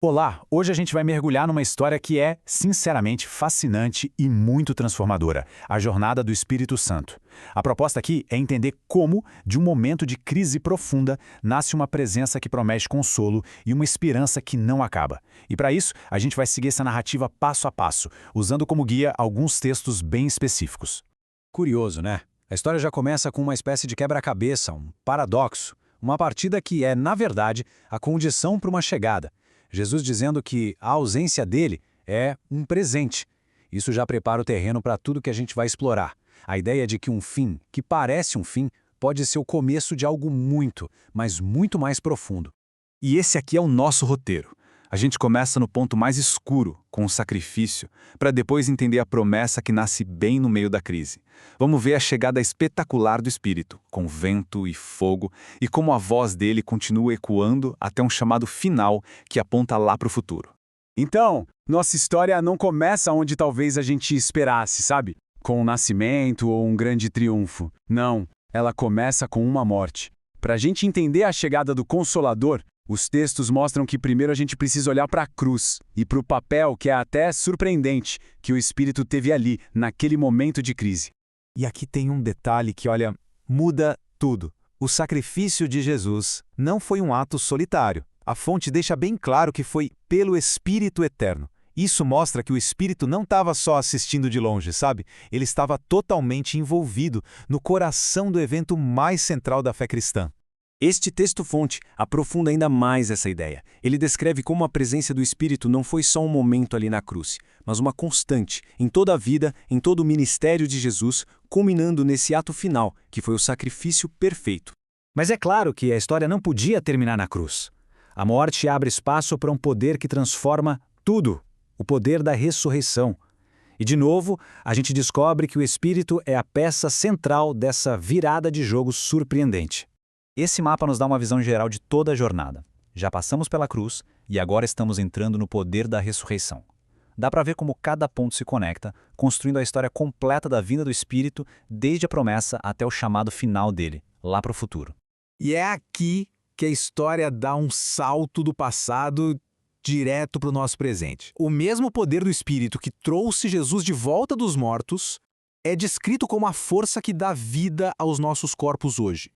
Olá, hoje a gente vai mergulhar numa história que é, sinceramente, fascinante e muito transformadora, a jornada do Espírito Santo. A proposta aqui é entender como, de um momento de crise profunda, nasce uma presença que promete consolo e uma esperança que não acaba. E para isso, a gente vai seguir essa narrativa passo a passo, usando como guia alguns textos bem específicos. Curioso, né? A história já começa com uma espécie de quebra-cabeça, um paradoxo, uma partida que é, na verdade, a condição para uma chegada. Jesus dizendo que a ausência dele é um presente. Isso já prepara o terreno para tudo que a gente vai explorar. A ideia de que um fim, que parece um fim, pode ser o começo de algo muito, mas muito mais profundo. E esse aqui é o nosso roteiro. A gente começa no ponto mais escuro, com o sacrifício, para depois entender a promessa que nasce bem no meio da crise. Vamos ver a chegada espetacular do Espírito, com vento e fogo, e como a voz dele continua ecoando até um chamado final que aponta lá para o futuro. Então, nossa história não começa onde talvez a gente esperasse, sabe? Com um nascimento ou um grande triunfo. Não, ela começa com uma morte. Para a gente entender a chegada do Consolador, os textos mostram que primeiro a gente precisa olhar para a cruz e para o papel que é até surpreendente que o Espírito teve ali, naquele momento de crise. E aqui tem um detalhe que, olha, muda tudo. O sacrifício de Jesus não foi um ato solitário. A fonte deixa bem claro que foi pelo Espírito Eterno. Isso mostra que o Espírito não estava só assistindo de longe, sabe? Ele estava totalmente envolvido no coração do evento mais central da fé cristã. Este texto-fonte aprofunda ainda mais essa ideia. Ele descreve como a presença do Espírito não foi só um momento ali na cruz, mas uma constante, em toda a vida, em todo o ministério de Jesus, culminando nesse ato final, que foi o sacrifício perfeito. Mas é claro que a história não podia terminar na cruz. A morte abre espaço para um poder que transforma tudo, o poder da ressurreição. E, de novo, a gente descobre que o Espírito é a peça central dessa virada de jogo surpreendente. Esse mapa nos dá uma visão geral de toda a jornada. Já passamos pela cruz e agora estamos entrando no poder da ressurreição. Dá para ver como cada ponto se conecta, construindo a história completa da vinda do Espírito, desde a promessa até o chamado final dele, lá para o futuro. E é aqui que a história dá um salto do passado direto para o nosso presente. O mesmo poder do Espírito que trouxe Jesus de volta dos mortos é descrito como a força que dá vida aos nossos corpos hoje.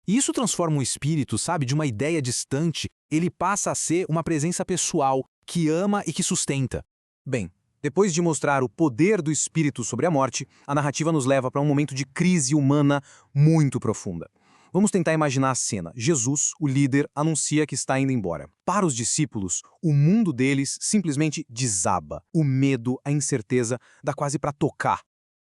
E isso transforma um espírito, sabe, de uma ideia distante, ele passa a ser uma presença pessoal, que ama e que sustenta. Bem, depois de mostrar o poder do espírito sobre a morte, a narrativa nos leva para um momento de crise humana muito profunda. Vamos tentar imaginar a cena. Jesus, o líder, anuncia que está indo embora. Para os discípulos, o mundo deles simplesmente desaba. O medo, a incerteza, dá quase para tocar.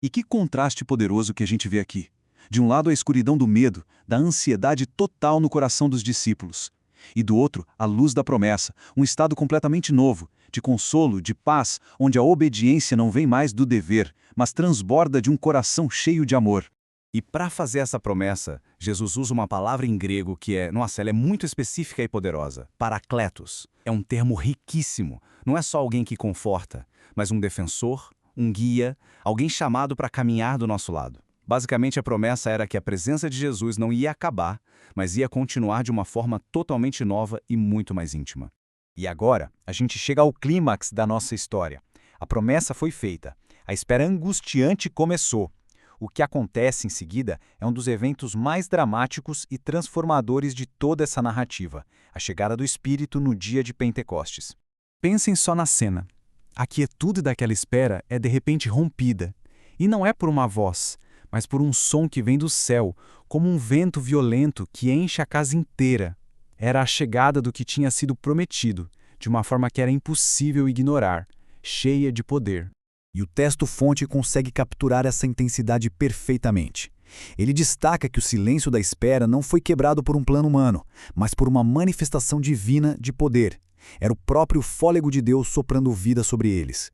E que contraste poderoso que a gente vê aqui. De um lado, a escuridão do medo, da ansiedade total no coração dos discípulos. E do outro, a luz da promessa, um estado completamente novo, de consolo, de paz, onde a obediência não vem mais do dever, mas transborda de um coração cheio de amor. E para fazer essa promessa, Jesus usa uma palavra em grego que ela é muito específica e poderosa. Parakletos. É um termo riquíssimo. Não é só alguém que conforta, mas um defensor, um guia, alguém chamado para caminhar do nosso lado. Basicamente, a promessa era que a presença de Jesus não ia acabar, mas ia continuar de uma forma totalmente nova e muito mais íntima. E agora, a gente chega ao clímax da nossa história. A promessa foi feita. A espera angustiante começou. O que acontece em seguida é um dos eventos mais dramáticos e transformadores de toda essa narrativa, a chegada do Espírito no dia de Pentecostes. Pensem só na cena. A quietude daquela espera é de repente rompida. E não é por uma voz, mas por um som que vem do céu, como um vento violento que enche a casa inteira. Era a chegada do que tinha sido prometido, de uma forma que era impossível ignorar, cheia de poder. E o texto-fonte consegue capturar essa intensidade perfeitamente. Ele destaca que o silêncio da espera não foi quebrado por um plano humano, mas por uma manifestação divina de poder. Era o próprio fôlego de Deus soprando vida sobre eles.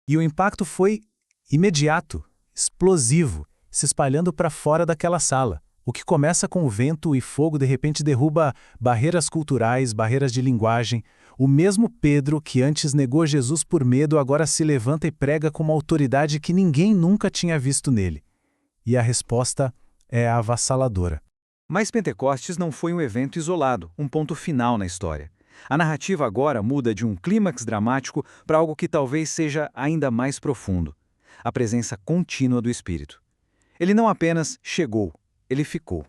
E o impacto foi imediato, explosivo, se espalhando para fora daquela sala. O que começa com o vento e fogo de repente derruba barreiras culturais, barreiras de linguagem. O mesmo Pedro, que antes negou Jesus por medo, agora se levanta e prega com uma autoridade que ninguém nunca tinha visto nele. E a resposta é avassaladora. Mas Pentecostes não foi um evento isolado, um ponto final na história. A narrativa agora muda de um clímax dramático para algo que talvez seja ainda mais profundo: a presença contínua do Espírito. Ele não apenas chegou, ele ficou.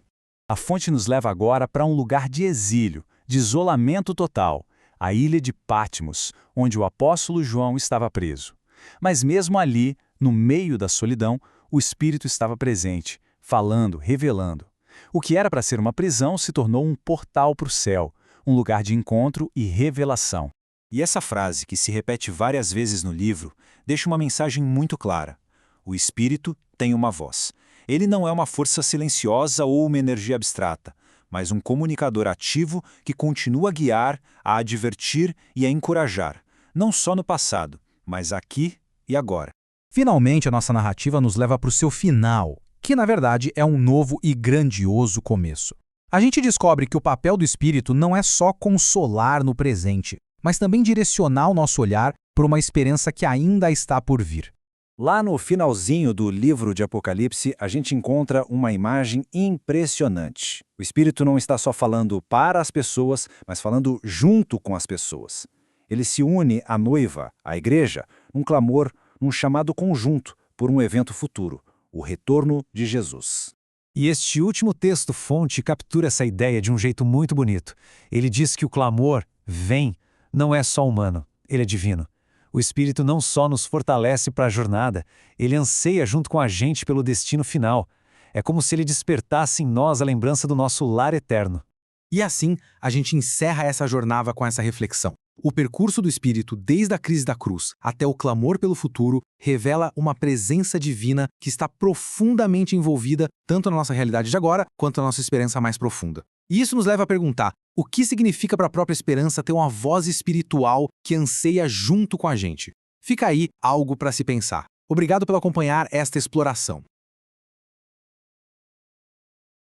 A fonte nos leva agora para um lugar de exílio, de isolamento total, a ilha de Patmos, onde o apóstolo João estava preso. Mas mesmo ali, no meio da solidão, o Espírito estava presente, falando, revelando. O que era para ser uma prisão se tornou um portal para o céu, um lugar de encontro e revelação. E essa frase, que se repete várias vezes no livro, deixa uma mensagem muito clara. O Espírito tem uma voz. Ele não é uma força silenciosa ou uma energia abstrata, mas um comunicador ativo que continua a guiar, a advertir e a encorajar, não só no passado, mas aqui e agora. Finalmente, a nossa narrativa nos leva para o seu final, que na verdade é um novo e grandioso começo. A gente descobre que o papel do Espírito não é só consolar no presente, mas também direcionar o nosso olhar para uma esperança que ainda está por vir. Lá no finalzinho do livro de Apocalipse, a gente encontra uma imagem impressionante. O Espírito não está só falando para as pessoas, mas falando junto com as pessoas. Ele se une à noiva, à igreja, num clamor, num chamado conjunto por um evento futuro, o retorno de Jesus. E este último texto-fonte captura essa ideia de um jeito muito bonito. Ele diz que o clamor, vem, não é só humano, ele é divino. O Espírito não só nos fortalece para a jornada, ele anseia junto com a gente pelo destino final. É como se ele despertasse em nós a lembrança do nosso lar eterno. E assim, a gente encerra essa jornada com essa reflexão. O percurso do Espírito, desde a crise da cruz até o clamor pelo futuro, revela uma presença divina que está profundamente envolvida tanto na nossa realidade de agora, quanto na nossa esperança mais profunda. E isso nos leva a perguntar, o que significa para a própria esperança ter uma voz espiritual que anseia junto com a gente? Fica aí algo para se pensar. Obrigado por acompanhar esta exploração.